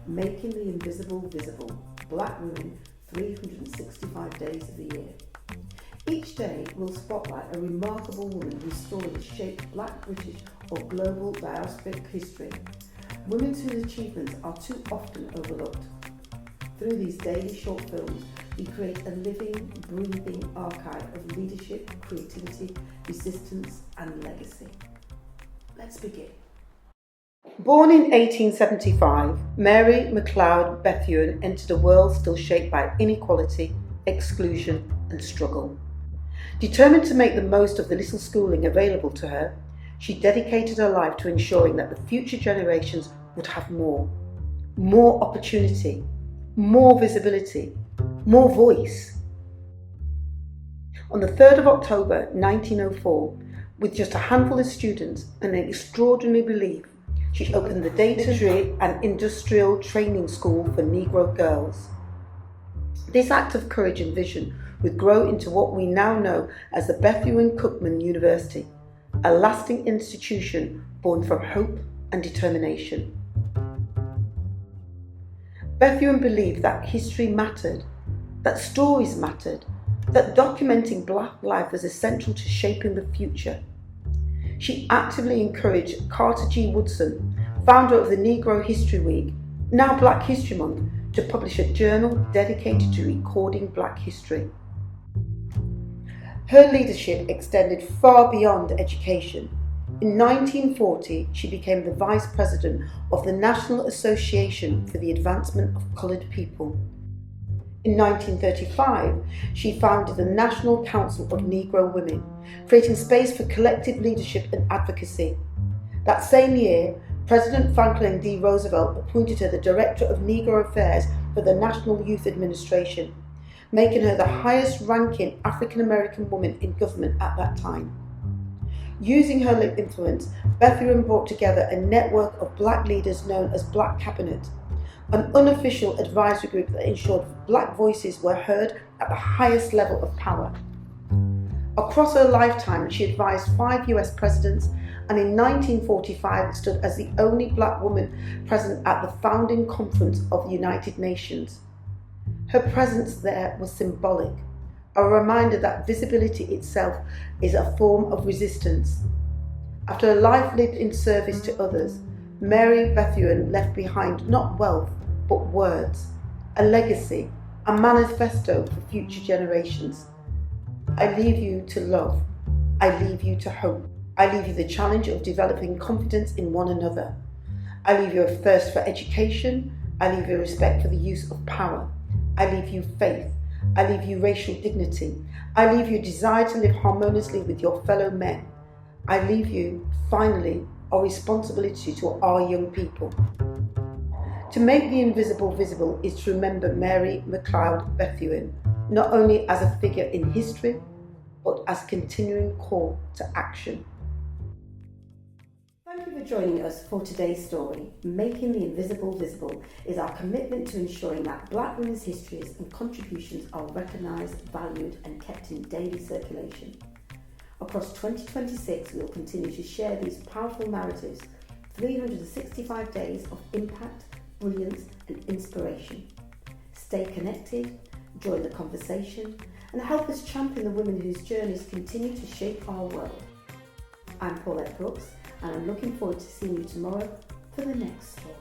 Making the Invisible Visible, Black Women 365 Days of the Year. Each day will spotlight a remarkable woman whose story has shaped Black, British or global diasporic history. Women whose achievements are too often overlooked. Through these daily short films, we create a living, breathing archive of leadership, creativity, resistance and legacy. Let's begin. Born in 1875, Mary McLeod Bethune entered a world still shaped by inequality, exclusion and struggle. Determined to make the most of the little schooling available to her, she dedicated her life to ensuring that the future generations would have more opportunity, more visibility, more voice. On the 3rd of October 1904, with just a handful of students and an extraordinary belief, she opened the Diasporic and Industrial Training School for Negro girls. This act of courage and vision would grow into what we now know as the Bethune-Cookman University, a lasting institution born from hope and determination. Bethune believed that history mattered, that stories mattered, that documenting Black life was essential to shaping the future. She actively encouraged Carter G. Woodson, founder of the Negro History Week, now Black History Month, to publish a journal dedicated to recording Black history. Her leadership extended far beyond education. In 1940, she became the Vice President of the National Association for the Advancement of Coloured People. In 1935, she founded the National Council of Negro Women, creating space for collective leadership and advocacy. That same year, President Franklin D Roosevelt appointed her the Director of Negro Affairs for the National Youth Administration, making her the highest-ranking African-American woman in government at that time. Using her influence, Bethune brought together a network of Black leaders known as Black Cabinet, an unofficial advisory group that ensured Black voices were heard at the highest level of power. Across her lifetime, she advised 5 US presidents, and in 1945 stood as the only Black woman present at the founding conference of the United Nations. Her presence there was symbolic, a reminder that visibility itself is a form of resistance. After a life lived in service to others, Mary Bethune left behind not wealth, but words, a legacy, a manifesto for future generations. I leave you to love. I leave you to hope. I leave you the challenge of developing confidence in one another. I leave you a thirst for education. I leave you respect for the use of power. I leave you faith. I leave you racial dignity. I leave you desire to live harmoniously with your fellow men. I leave you, finally, our responsibility to our young people. To make the invisible visible is to remember Mary McLeod Bethune, not only as a figure in history, but as a continuing call to action. Thank you for joining us for today's story. Making the Invisible Visible is our commitment to ensuring that Black women's histories and contributions are recognised, valued and kept in daily circulation. Across 2026, we will continue to share these powerful narratives, 365 days of impact, brilliance and inspiration. Stay connected, join the conversation and help us champion the women whose journeys continue to shape our world. I'm Paulette Brooks and I'm looking forward to seeing you tomorrow for the next story.